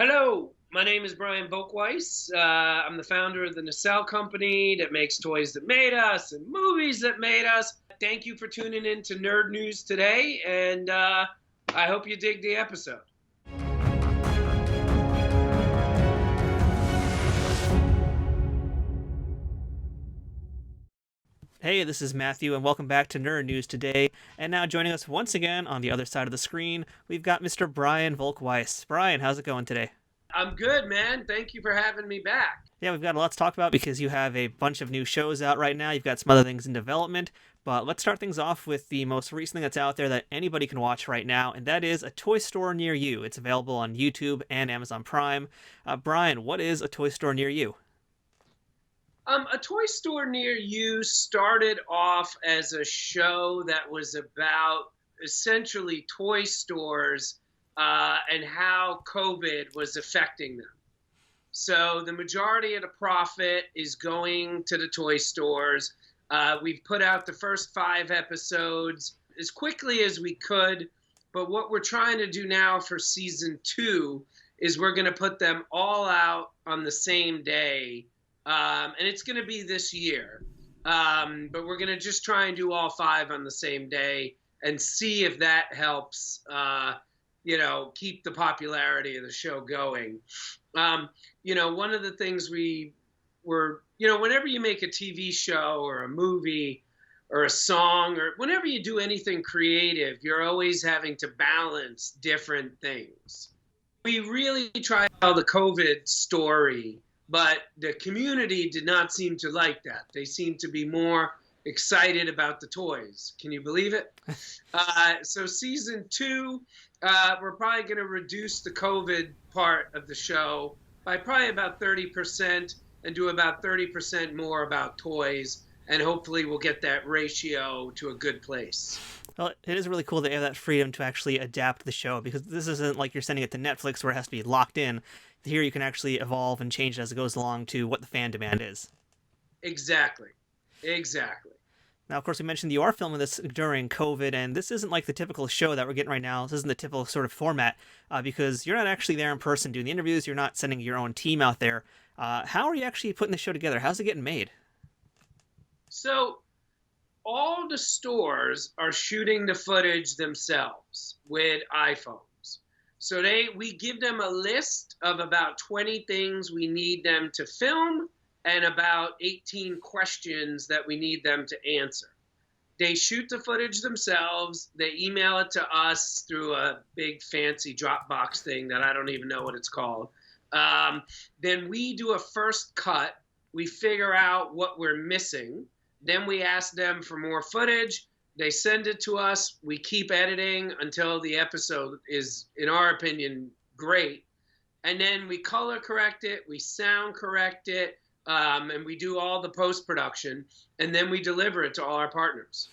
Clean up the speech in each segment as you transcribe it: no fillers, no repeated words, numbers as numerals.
Hello, my name is Brian Volk-Weiss. I'm the founder of the Nacelle Company that makes toys that made us and movies that made us. Thank you for tuning in to Nerd News today, and I hope you dig the episode. Hey, this is Matthew, and welcome back to Nerd News today. And now joining us once again on the other side of the screen, we've got Mr. Brian Volk-Weiss. Brian, how's it going today? I'm good, man. Thank you for having me back. Yeah, we've got a lot to talk about because you have a bunch of new shows out right now. You've got some other things in development. But let's start things off with the most recent thing that's out there that anybody can watch right now, and that is A Toy Store Near You. It's available on YouTube and Amazon Prime. Brian, what is A Toy Store Near You? A Toy Store Near You started off as a show that was about essentially toy stores and how COVID was affecting them. So the majority of the profit is going to the toy stores. We've put out the first 5 episodes as quickly as we could, but what we're trying to do now for season 2 is we're going to put them all out on the same day. And it's going to be this year. But we're going to just try and do all 5 on the same day and see if that helps, keep the popularity of the show going. One of the things we were, whenever you make a TV show or a movie or a song or whenever you do anything creative, you're always having to balance different things. We really tried to tell the COVID story, but the community did not seem to like that. They seemed to be more excited about the toys. Can you believe it? So season 2, we're probably going to reduce the COVID part of the show by probably about 30% and do about 30% more about toys. And hopefully we'll get that ratio to a good place. Well, it is really cool that you have that freedom to actually adapt the show, because this isn't like you're sending it to Netflix where it has to be locked in. Here you can actually evolve and change it as it goes along to what the fan demand is. Exactly. Now, of course, we mentioned you are filming this during COVID, and this isn't like the typical show that we're getting right now. This isn't the typical sort of format because you're not actually there in person doing the interviews. You're not sending your own team out there. How are you actually putting the show together? How's it getting made? So all the stores are shooting the footage themselves with iPhones. So we give them a list of about 20 things we need them to film and about 18 questions that we need them to answer. They shoot the footage themselves. They email it to us through a big fancy Dropbox thing that I don't even know what it's called. Then we do a first cut. We figure out what we're missing. Then we ask them for more footage. They send it to us. We keep editing until the episode is, in our opinion, great. And then we color correct it, we sound correct it, and we do all the post-production, and then we deliver it to all our partners.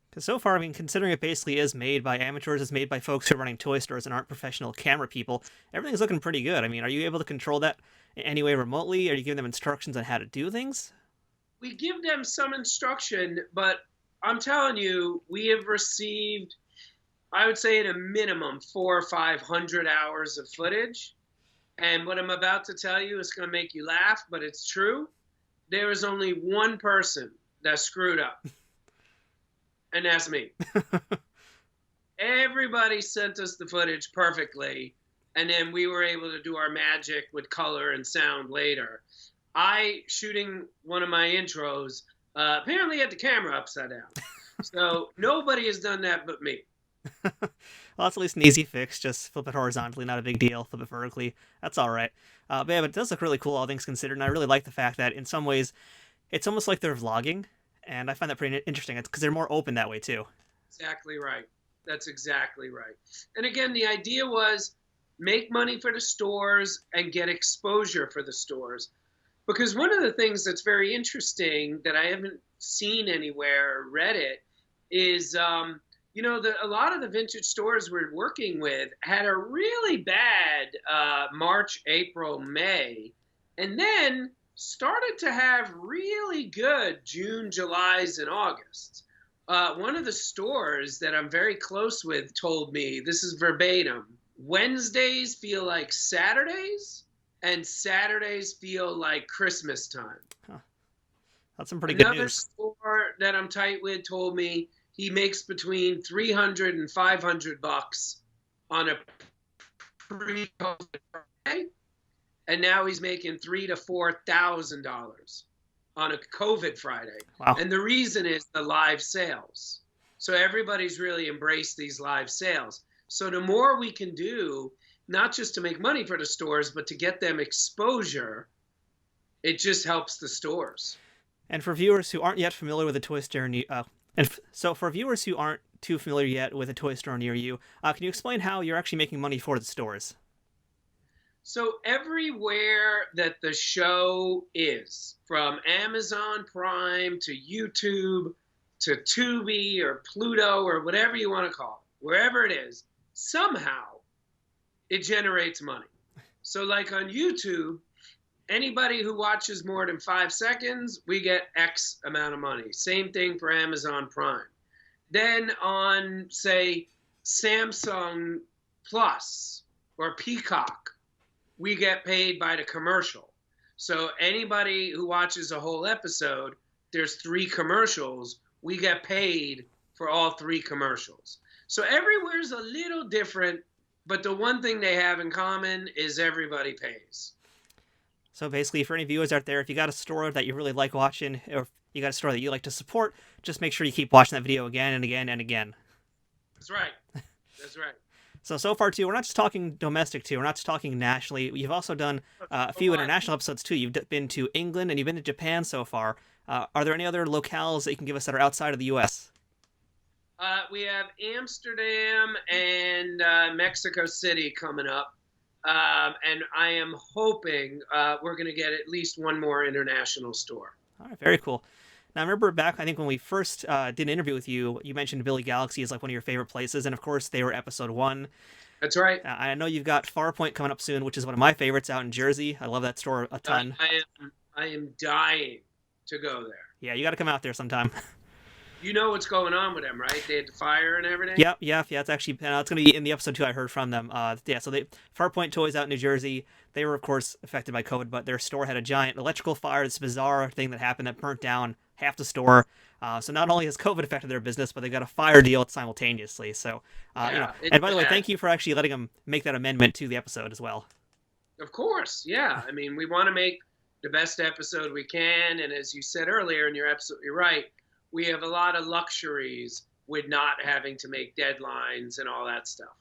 Because so far, I mean, considering it basically is made by amateurs, it's made by folks who are running toy stores and aren't professional camera people, everything's looking pretty good. I mean, are you able to control that in any way remotely? Are you giving them instructions on how to do things? We give them some instruction, but I'm telling you, we have received, I would say at a minimum, 400 or 500 hours of footage. And what I'm about to tell you is going to make you laugh, but it's true. There is only one person that screwed up. And that's me. Everybody sent us the footage perfectly. And then we were able to do our magic with color and sound later. Shooting one of my intros, apparently had the camera upside down. So nobody has done that but me. Well, that's at least an easy fix. Just flip it horizontally, not a big deal. Flip it vertically. That's all right. But it does look really cool, all things considered. And I really like the fact that in some ways, it's almost like they're vlogging. And I find that pretty interesting. It's because they're more open that way, too. Exactly right. That's exactly right. And again, the idea was make money for the stores and get exposure for the stores. Because one of the things that's very interesting that I haven't seen anywhere or read it is, a lot of the vintage stores we're working with had a really bad March, April, May, and then started to have really good June, Julys, and Augusts. One of the stores that I'm very close with told me, this is verbatim, Wednesdays feel like Saturdays, and Saturdays feel like Christmas time. Huh. That's some pretty good Another news. store that I'm tight with told me he makes between 300 and 500 bucks on a pre-COVID Friday, and now he's making $3,000 to $4,000 on a COVID Friday. Wow. And the reason is the live sales. So everybody's really embraced these live sales. So the more we can do, not just to make money for the stores, but to get them exposure, it just helps the stores. And for viewers who aren't yet familiar with a toy store so for viewers who aren't too familiar yet with a toy store near you, can you explain how you're actually making money for the stores? So everywhere that the show is, from Amazon Prime to YouTube to Tubi or Pluto or whatever you want to call it, wherever it is, somehow it generates money. So like on YouTube, anybody who watches more than 5 seconds, we get X amount of money. Same thing for Amazon Prime. Then on, say, Samsung Plus or Peacock, we get paid by the commercial. So anybody who watches a whole episode, there's 3 commercials, we get paid for all 3 commercials. So everywhere's a little different, but the one thing they have in common is everybody pays. So basically, for any viewers out there, if you got a store that you really like watching, or if you got a store that you like to support, just make sure you keep watching that video again and again and again. That's right. That's right. So far, too, we're not just talking domestic, too. We're not just talking nationally. You've also done a few international episodes, too. You've been to England and you've been to Japan so far. Are there any other locales that you can give us that are outside of the U.S.? We have Amsterdam and Mexico City coming up. And I am hoping we're going to get at least one more international store. All right, very cool. Now, I remember back, I think when we first did an interview with you, you mentioned Billy Galaxy is like one of your favorite places, and of course, they were episode 1. That's right. I know you've got Farpoint coming up soon, which is one of my favorites out in Jersey. I love that store a ton. I am dying to go there. Yeah, you got to come out there sometime. You know what's going on with them, right? They had the fire and everything? Yeah. It's actually, it's going to be in the episode 2 I heard from them. So Farpoint Toys out in New Jersey, they were, of course, affected by COVID, but their store had a giant electrical fire, this bizarre thing that happened that burnt down half the store. So not only has COVID affected their business, but they got a fire deal simultaneously. So, and by the way, thank you for actually letting them make that amendment to the episode as well. Of course, yeah. I mean, we want to make the best episode we can, and as you said earlier, and you're absolutely right, we have a lot of luxuries with not having to make deadlines and all that stuff.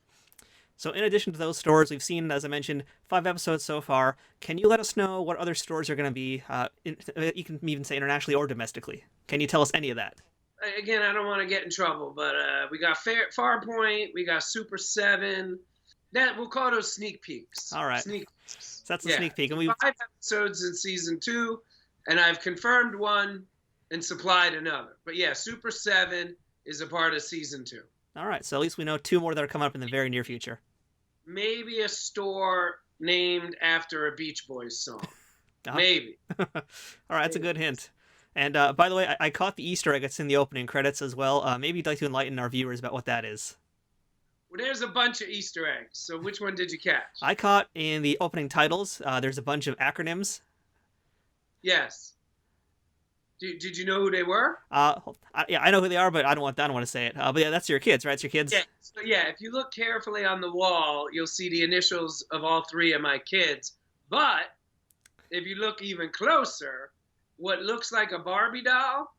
So in addition to those stores, we've seen, as I mentioned, 5 episodes so far. Can you let us know what other stores are going to be, you can even say internationally or domestically? Can you tell us any of that? Again, I don't want to get in trouble, but we got Farpoint, we got Super 7. We'll call those sneak peeks. All right. Sneak peeks. So that's a sneak peek. And 5 episodes in season 2, and I've confirmed one and supplied another. But yeah, Super 7 is a part of season 2. All right, so at least we know 2 more that are coming up in the very near future. Maybe a store named after a Beach Boys song. Maybe. All right, that's a good hint. And by the way, I caught the Easter egg that's in the opening credits as well. Maybe you'd like to enlighten our viewers about what that is. Well, there's a bunch of Easter eggs. So which one did you catch? I caught in the opening titles, there's a bunch of acronyms. Yes. Did you know who they were? Yeah, I know who they are, but I don't want to say it. But yeah, that's your kids, right? It's your kids? Yeah. So yeah, if you look carefully on the wall, you'll see the initials of all 3 of my kids. But if you look even closer, what looks like a Barbie doll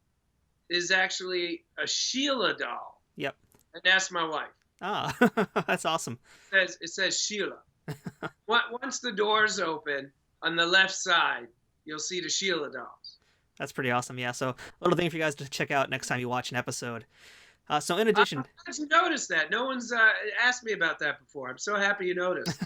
is actually a Sheila doll. Yep. And that's my wife. Ah, that's awesome. It says Sheila. Once the doors open, on the left side, you'll see the Sheila dolls. That's pretty awesome, yeah. So, a little thing for you guys to check out next time you watch an episode. So, in addition... How did you notice that? No one's asked me about that before. I'm so happy you noticed.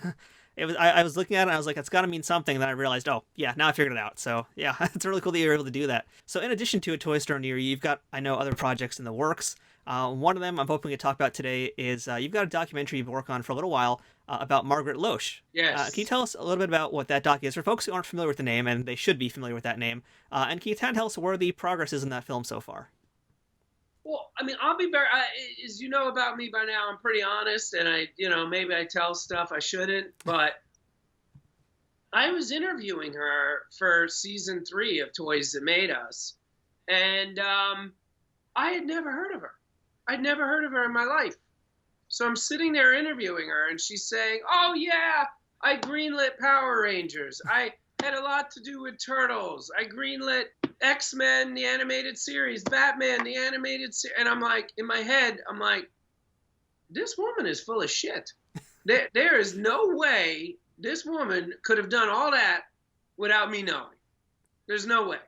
I was looking at it, and I was like, it's got to mean something, and then I realized, oh, yeah, now I figured it out. So, yeah, it's really cool that you were able to do that. So, in addition to a toy store near you, you've got, I know, other projects in the works. One of them I'm hoping to talk about today is you've got a documentary you've been working on for a little while about Margaret Loesch. Yes. Can you tell us a little bit about what that doc is for folks who aren't familiar with the name, and they should be familiar with that name? And can you tell us where the progress is in that film so far? Well, I mean, I'll be very, as you know about me by now, I'm pretty honest, and maybe I tell stuff I shouldn't, but I was interviewing her for season 3 of Toys That Made Us, and I had never heard of her. I'd never heard of her in my life. So I'm sitting there interviewing her, and she's saying, "Oh yeah, I greenlit Power Rangers. I had a lot to do with Turtles. I greenlit X-Men, the animated series, Batman, the animated series." And I'm like, in my head, I'm like, this woman is full of shit. There is no way this woman could have done all that without me knowing. There's no way.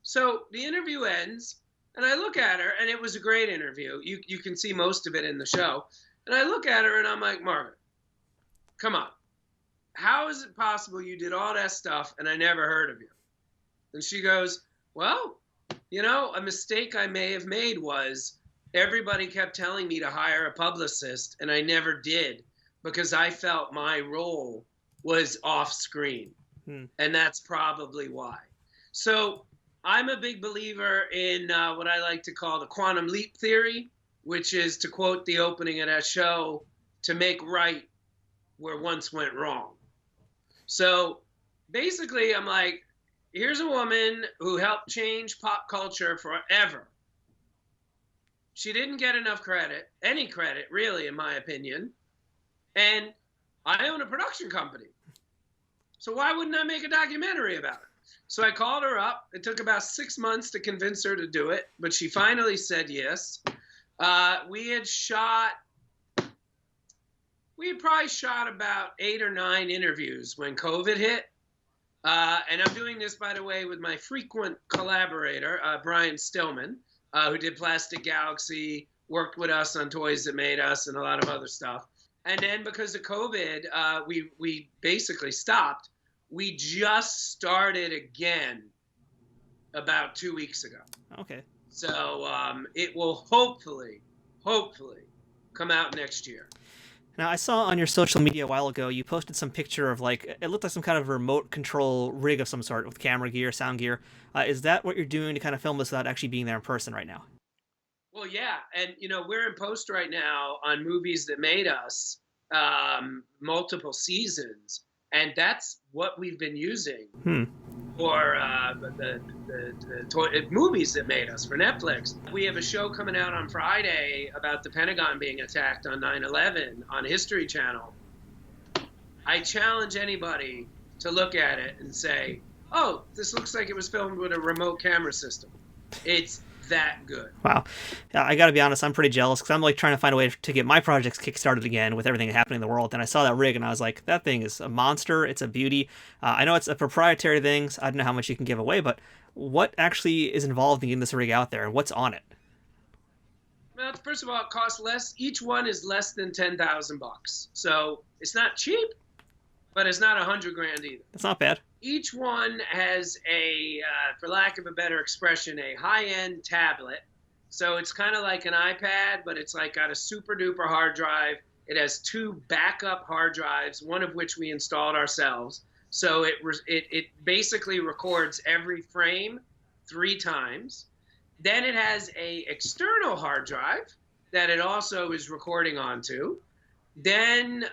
So the interview ends, and I look at her, and it was a great interview. You can see most of it in the show. And I look at her, and I'm like, Margaret, come on. How is it possible you did all that stuff, and I never heard of you? And she goes, well, a mistake I may have made was everybody kept telling me to hire a publicist, and I never did because I felt my role was off screen. And that's probably why. So I'm a big believer in what I like to call the quantum leap theory, which is, to quote the opening of that show, to make right where once went wrong. So basically, I'm like, here's a woman who helped change pop culture forever. She didn't get enough credit, any credit, really, in my opinion. And I own a production company. So why wouldn't I make a documentary about it? So I called her up. It took about 6 months to convince her to do it, but she finally said yes. We had probably shot about 8 or 9 interviews when COVID hit. And I'm doing this, by the way, with my frequent collaborator, Brian Stillman, who did Plastic Galaxy, worked with us on Toys That Made Us, and a lot of other stuff. And then because of COVID, we basically stopped. We just started again about 2 weeks ago. Okay. So it will hopefully come out next year. Now, I saw on your social media a while ago, you posted some picture of, like, it looked like some kind of remote control rig of some sort with camera gear, sound gear. Is that what you're doing to kind of film this without actually being there in person right now? Well, yeah. And, we're in post right now on movies that made us, multiple seasons. And that's what we've been using for the movies that made us for Netflix. We have a show coming out on Friday about the Pentagon being attacked on 9/11 on History Channel. I challenge anybody to look at it and say, oh, this looks like it was filmed with a remote camera system. It's that good. Wow. I gotta be honest, I'm pretty jealous because I'm like trying to find a way to get my projects kickstarted again with everything happening in the world. And I saw that rig and I was like, that thing is a monster. It's a beauty. I know it's a proprietary thing, so I don't know how much you can give away, but what actually is involved in getting this rig out there and what's on it? Well, first of all, it costs less. Each one is less than $10,000. So it's not cheap, but it's not $100,000 either. That's not bad. Each one has for lack of a better expression, a high-end tablet. So it's kind of like an iPad, but it's like got a super duper hard drive. It has 2 backup hard drives, one of which we installed ourselves. So it basically records every frame 3 times. Then it has a external hard drive that it also is recording onto. Then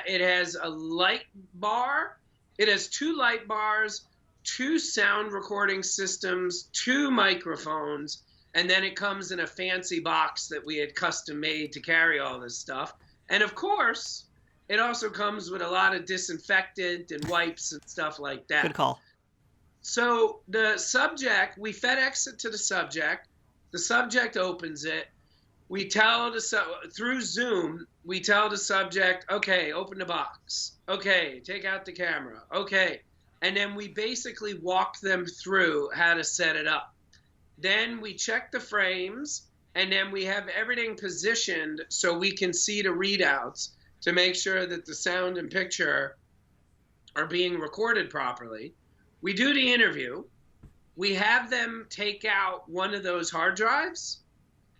it has a light bar. It has 2 light bars, 2 sound recording systems, 2 microphones, and then it comes in a fancy box that we had custom made to carry all this stuff. And of course, it also comes with a lot of disinfectant and wipes and stuff like that. Good call. So the subject, we FedEx it to the subject opens it. We tell through Zoom, we tell the subject, okay, open the box. Okay, take out the camera. Okay. And then we basically walk them through how to set it up. Then we check the frames, and then we have everything positioned so we can see the readouts to make sure that the sound and picture are being recorded properly. We do the interview. We have them take out one of those hard drives,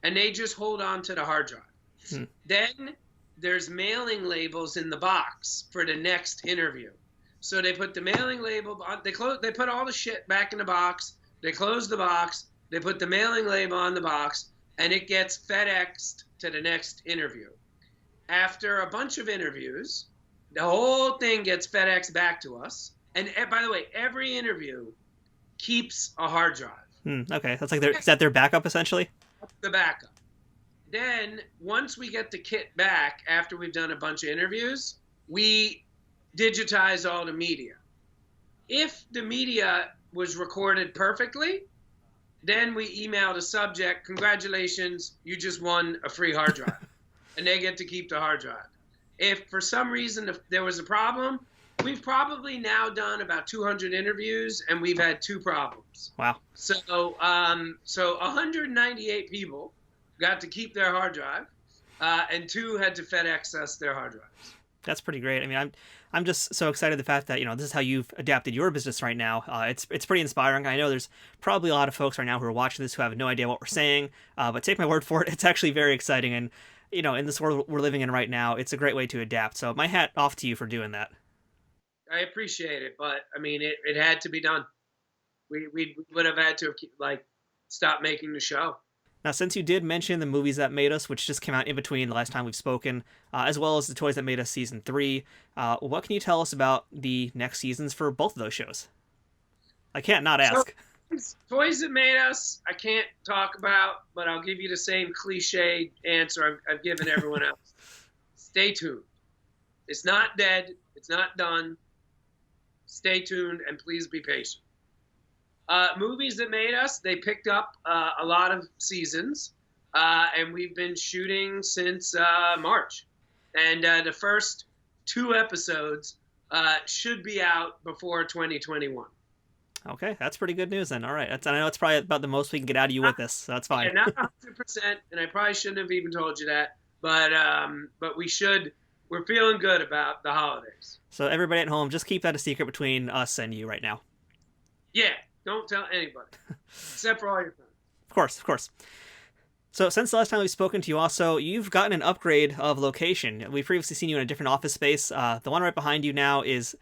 and they just hold on to the hard drive. Then there's mailing labels in the box for the next interview. So they put the mailing label on, they put all the shit back in the box, they close the box, they put the mailing label on the box, and it gets FedExed to the next interview. After a bunch of interviews, the whole thing gets FedExed back to us. And by the way, every interview keeps a hard drive. Okay, that's like is that their backup essentially? The backup. Then once we get the kit back after we've done a bunch of interviews, we digitize all the media. If the media was recorded perfectly, then we email the subject, congratulations, you just won a free hard drive. And they get to keep the hard drive. If for some reason there was a problem, we've probably now done about 200 interviews, and we've had 2 problems. Wow. So 198 people got to keep their hard drive, and 2 had to FedEx us their hard drives. That's pretty great. I mean, I'm just so excited the fact that, this is how you've adapted your business right now. It's pretty inspiring. I know there's probably a lot of folks right now who are watching this who have no idea what we're saying, but take my word for it. It's actually very exciting. And, in this world we're living in right now, it's a great way to adapt. So my hat off to you for doing that. I appreciate it, but I mean, it had to be done. We would have had to stop making the show. Now, since you did mention the movies that made us, which just came out in between the last time we've spoken, as well as the Toys That Made Us season 3, what can you tell us about the next seasons for both of those shows? I can't not ask. So, Toys That Made Us, I can't talk about, but I'll give you the same cliche answer I've given everyone else. Stay tuned. It's not dead. It's not done. Stay tuned, and please be patient. Movies That Made Us, they picked up a lot of seasons, and we've been shooting since March. And the first 2 episodes should be out before 2021. Okay, that's pretty good news then. All right, I know it's probably about the most we can get out of you with this, so that's fine. Yeah, not 100%, and I probably shouldn't have even told you that, but we should. We're feeling good about the holidays. So everybody at home, just keep that a secret between us and you right now. Yeah, don't tell anybody, except for all your friends. Of course. So since the last time we've spoken to you also, you've gotten an upgrade of location. We've previously seen you in a different office space. The one right behind you now is,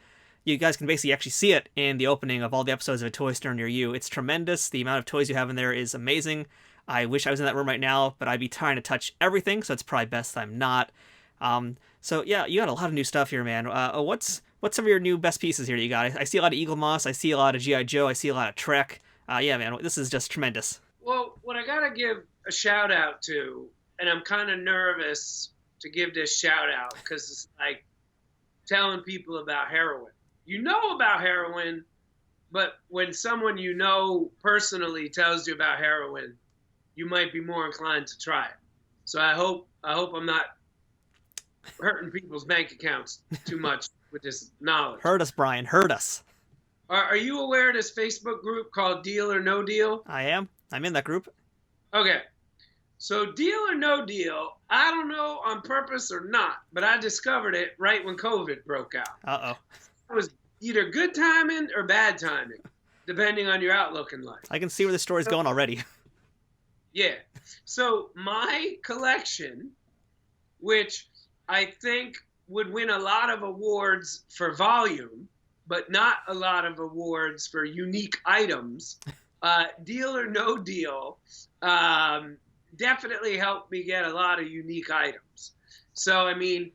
you guys can basically actually see it in the opening of all the episodes of A Toy Store Near You. It's tremendous. The amount of toys you have in there is amazing. I wish I was in that room right now, but I'd be trying to touch everything, so it's probably best I'm not. So yeah, you got a lot of new stuff here, man. What's some of your new best pieces here that you got? I see a lot of Eagle Moss. I see a lot of G.I. Joe. I see a lot of Trek. Yeah, man, this is just tremendous. Well, what I gotta give a shout out to, and I'm kind of nervous to give this shout out because it's like telling people about heroin. You know about heroin, but when someone you know personally tells you about heroin, you might be more inclined to try it. So I hope I'm not hurting people's bank accounts too much with this knowledge. Hurt us, Brian. Hurt us. Are you aware of this Facebook group called Deal or No Deal? I am. I'm in that group. Okay. So Deal or No Deal, I don't know on purpose or not, but I discovered it right when COVID broke out. Uh-oh. It was either good timing or bad timing, depending on your outlook in life. I can see where the story's going already. Yeah. So my collection, which I think would win a lot of awards for volume, but not a lot of awards for unique items, Deal or No Deal definitely helped me get a lot of unique items. So, I mean,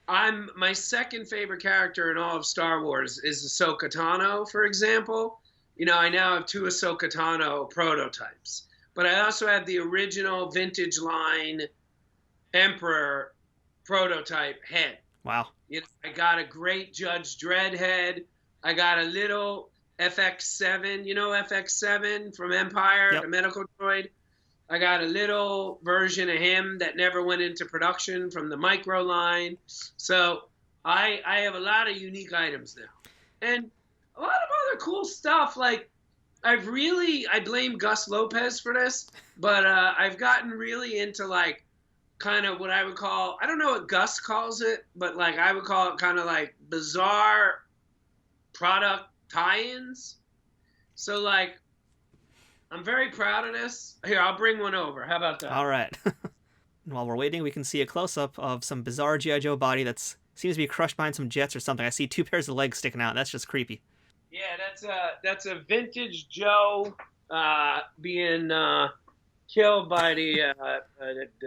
my second favorite character in all of Star Wars is Ahsoka Tano, for example. I now have 2 Ahsoka Tano prototypes. But I also have the original vintage line Emperor prototype head. Wow. I got a great Judge Dredd head. I got a little FX7, FX7 from Empire, Yep. The medical droid. I got a little version of him that never went into production from the Micro line. So I have a lot of unique items now. And a lot of other cool stuff, like I blame Gus Lopez for this, but I've gotten really into like kind of what I would call, I don't know what Gus calls it, but like I would call it kind of like bizarre product tie-ins. So like, I'm very proud of this. Here, I'll bring one over. How about that? All right. While we're waiting, we can see a close-up of some bizarre G.I. Joe body that seems to be crushed behind some jets or something. I see 2 pairs of legs sticking out. That's just creepy. Yeah, that's a vintage Joe being killed by the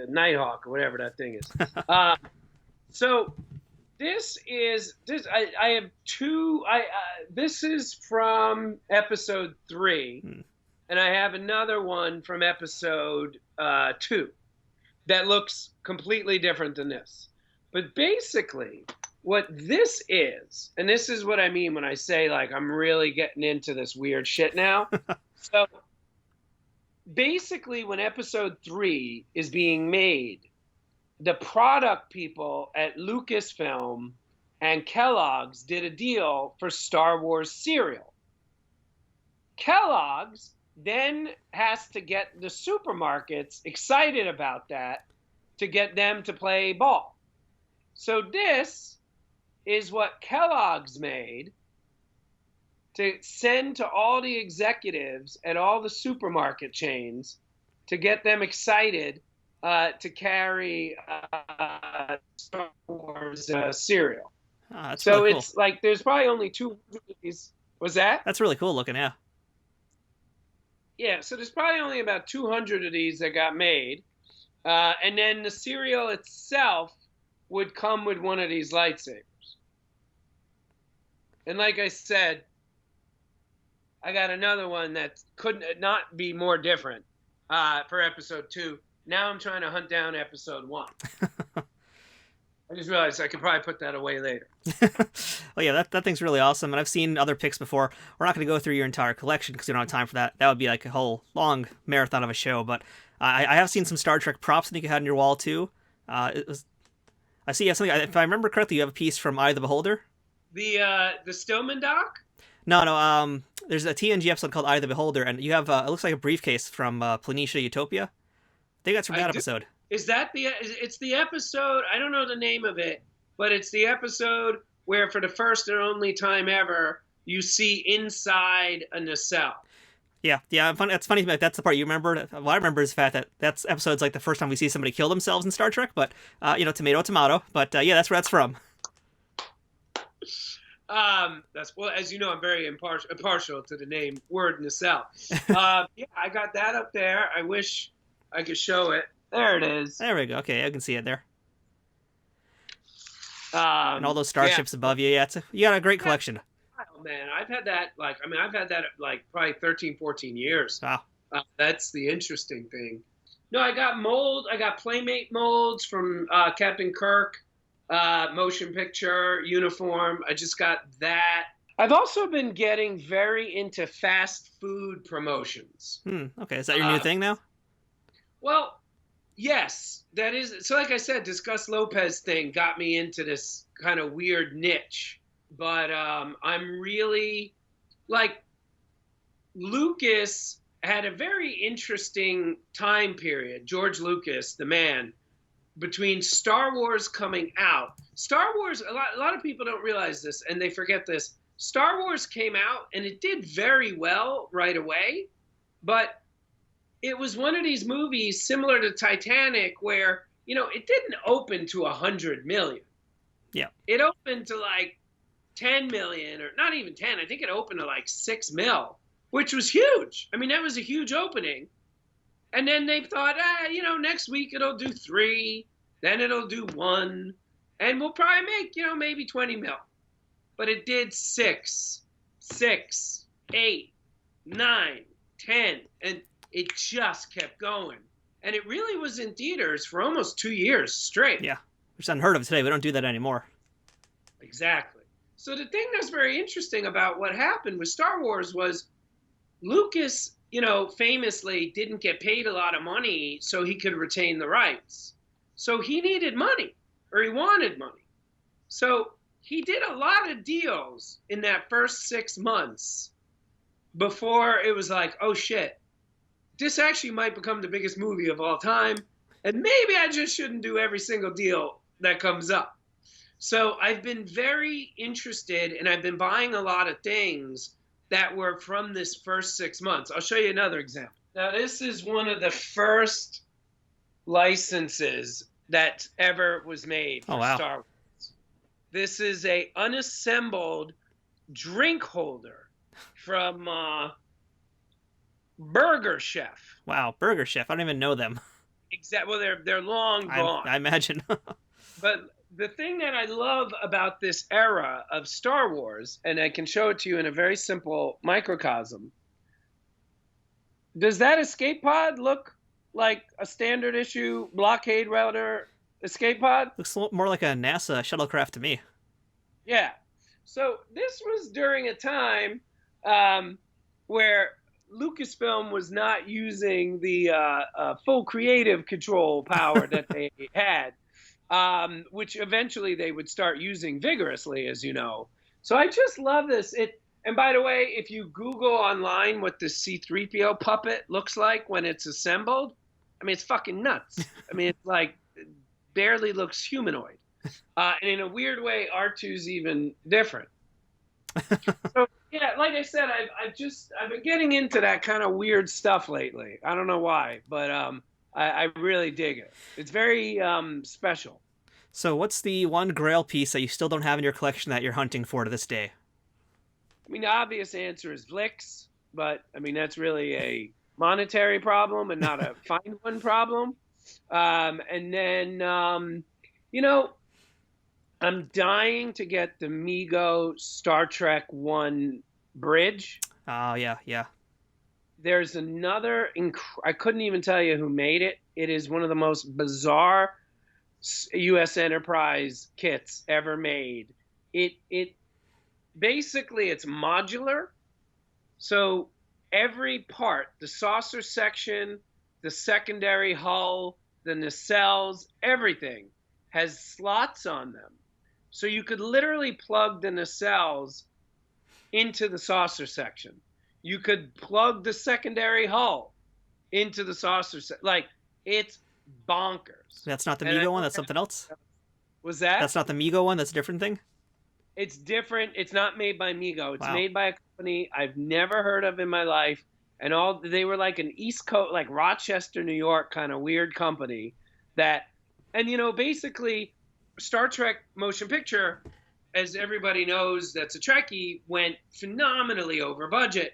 Nighthawk or whatever that thing is. Uh, so I have two. This is from episode 3, Hmm. and I have another one from episode 2 that looks completely different than this. But basically, what this is, and this is what I mean when I say like I'm really getting into this weird shit now. So basically, when episode 3 is being made, the product people at Lucasfilm and Kellogg's did a deal for Star Wars cereal. Kellogg's then has to get the supermarkets excited about that to get them to play ball. So this is what Kellogg's made to send to all the executives at all the supermarket chains to get them excited to carry Star Wars cereal. That's So really cool. it's like there's probably only 200 of these. Was that? That's really cool looking, yeah. Yeah, so there's probably only about 200 of these that got made. And then the cereal itself would come with one of these lightsabers. And like I said, I got another one that could not be more different for episode 2. Now I'm trying to hunt down episode 1. I just realized I could probably put that away later. Well, yeah, that thing's really awesome, and I've seen other picks before. We're not going to go through your entire collection because we don't have time for that. That would be like a whole long marathon of a show, but I have seen some Star Trek props that you had on your wall, too. I see you have something, if I remember correctly, you have a piece from Eye of the Beholder? The Stillman doc? No, there's a TNG episode called Eye of the Beholder, and you have, it looks like a briefcase from Planitia Utopia. I think that's from that episode. Is that it's the episode, I don't know the name of it, but it's the episode where for the first and only time ever, you see inside a nacelle. Yeah, it's funny. That's the part you remember. What I remember is the fact that that's episode's like the first time we see somebody kill themselves in Star Trek, but, tomato. But, yeah, that's where that's from. Well, as you know, I'm very impartial to the name word nacelle. Yeah, I got that up there. I wish I could show it. There it is. There we go. Okay, I can see it there. And all those starships above you. Yeah, you got a great collection. Oh, man, I've had that probably 13, 14 years. Wow. That's the interesting thing. No, I got Playmate molds from Captain Kirk, motion picture, uniform. I just got that. I've also been getting very into fast food promotions. Okay, is that your new thing now? Well, yes, that is. So like I said, this Gus Lopez thing got me into this kind of weird niche. But I'm really, like, Lucas had a very interesting time period, George Lucas, the man, between Star Wars coming out. Star Wars, a lot of people don't realize this, and they forget this. Star Wars came out, and it did very well right away, but it was one of these movies similar to Titanic where, it didn't open to 100 million. Yeah. It opened to, like, 10 million, or not even 10. I think it opened to, like, 6 mil, which was huge. I mean, that was a huge opening. And then they thought, next week it'll do 3, then it'll do 1, and we'll probably make, maybe 20 mil. But it did 6, 8, 9, 10, and it just kept going. And it really was in theaters for almost 2 years straight. Yeah, which is unheard of today. We don't do that anymore. Exactly. So the thing that's very interesting about what happened with Star Wars was Lucas, famously didn't get paid a lot of money so he could retain the rights. So he needed money, or he wanted money. So he did a lot of deals in that first 6 months before it was like, oh shit, this actually might become the biggest movie of all time, and maybe I just shouldn't do every single deal that comes up. So I've been very interested, and I've been buying a lot of things that were from this first 6 months. I'll show you another example. Now, this is one of the first licenses that ever was made for Star Wars. This is a unassembled drink holder from Burger Chef. Wow, Burger Chef. I don't even know them. Exactly. Well, they're long gone. I imagine. But the thing that I love about this era of Star Wars, and I can show it to you in a very simple microcosm. Does that escape pod look like a standard issue blockade router escape pod? Looks more like a NASA shuttlecraft to me. Yeah. So this was during a time where Lucasfilm was not using the full creative control power that they had, which eventually they would start using vigorously, as you know. So I just love this. And by the way, if you Google online what the C-3PO puppet looks like when it's assembled, I mean, it's fucking nuts. I mean, it's like it barely looks humanoid. And in a weird way, R2's even different. So yeah, like I said, I've been getting into that kind of weird stuff lately. I don't know why, but I really dig it. It's very special. So what's the one Grail piece that you still don't have in your collection that you're hunting for to this day? I mean, the obvious answer is Vlix, but I mean that's really a monetary problem and not a find one problem. And then you know, I'm dying to get the Mego Star Trek One bridge. Oh yeah, yeah. There's another. I couldn't even tell you who made it. It is one of the most bizarre U.S. Enterprise kits ever made. It basically it's modular. So every part, the saucer section, the secondary hull, the nacelles, everything has slots on them. So you could literally plug the nacelles into the saucer section. You could plug the secondary hull into the saucer section. Like, it's bonkers. That's not the Mego one, that's something else? Was that? That's not the Mego one, that's a different thing? It's different. It's not made by Mego. It's Wow. made by a company I've never heard of in my life. And they were like an East Coast, like Rochester, New York kind of weird company that, and you know, basically Star Trek motion picture, as everybody knows that's a Trekkie, went phenomenally over budget.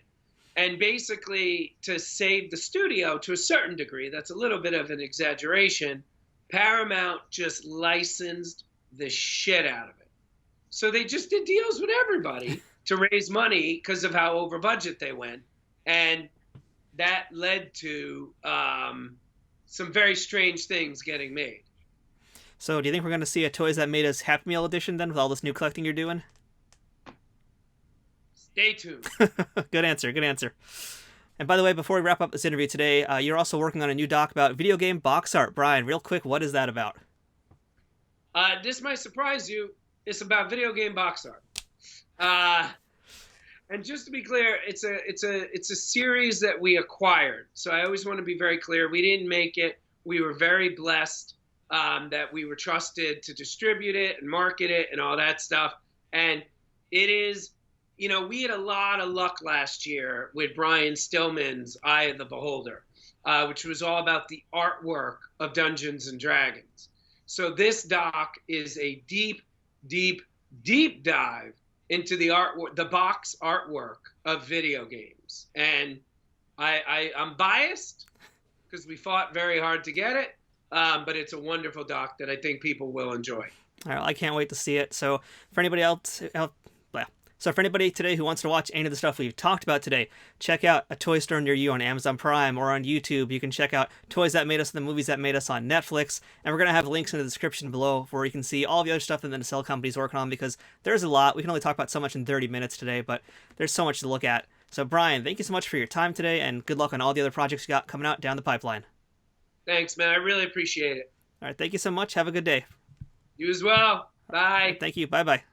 And basically to save the studio to a certain degree, that's a little bit of an exaggeration, Paramount just licensed the shit out of it. So they just did deals with everybody to raise money because of how over budget they went. And that led to some very strange things getting made. So do you think we're going to see a Toys That Made Us Happy Meal edition then with all this new collecting you're doing? Stay tuned. Good answer, good answer. And by the way, before we wrap up this interview today, you're also working on a new doc about video game box art. Brian, real quick, what is that about? This might surprise you. It's about video game box art. And just to be clear, it's a series that we acquired. So I always want to be very clear. We didn't make it. We were very blessed that we were trusted to distribute it and market it and all that stuff. And it is, you know, we had a lot of luck last year with Brian Stillman's Eye of the Beholder, which was all about the artwork of Dungeons and Dragons. So this doc is a deep, deep, deep dive into the artwork, the box artwork of video games. And I'm biased because we fought very hard to get it, but it's a wonderful doc that I think people will enjoy. All right, I can't wait to see it. So for anybody else, so for anybody today who wants to watch any of the stuff we've talked about today, check out A Toy Store Near You on Amazon Prime or on YouTube. You can check out Toys That Made Us and the Movies That Made Us on Netflix. And we're going to have links in the description below where you can see all the other stuff that the Nacelle Company's working on, because there's a lot. We can only talk about so much in 30 minutes today, but there's so much to look at. So Brian, thank you so much for your time today, and good luck on all the other projects you got coming out down the pipeline. Thanks, man. I really appreciate it. All right, thank you so much. Have a good day. You as well. Bye. Thank you. Bye-bye.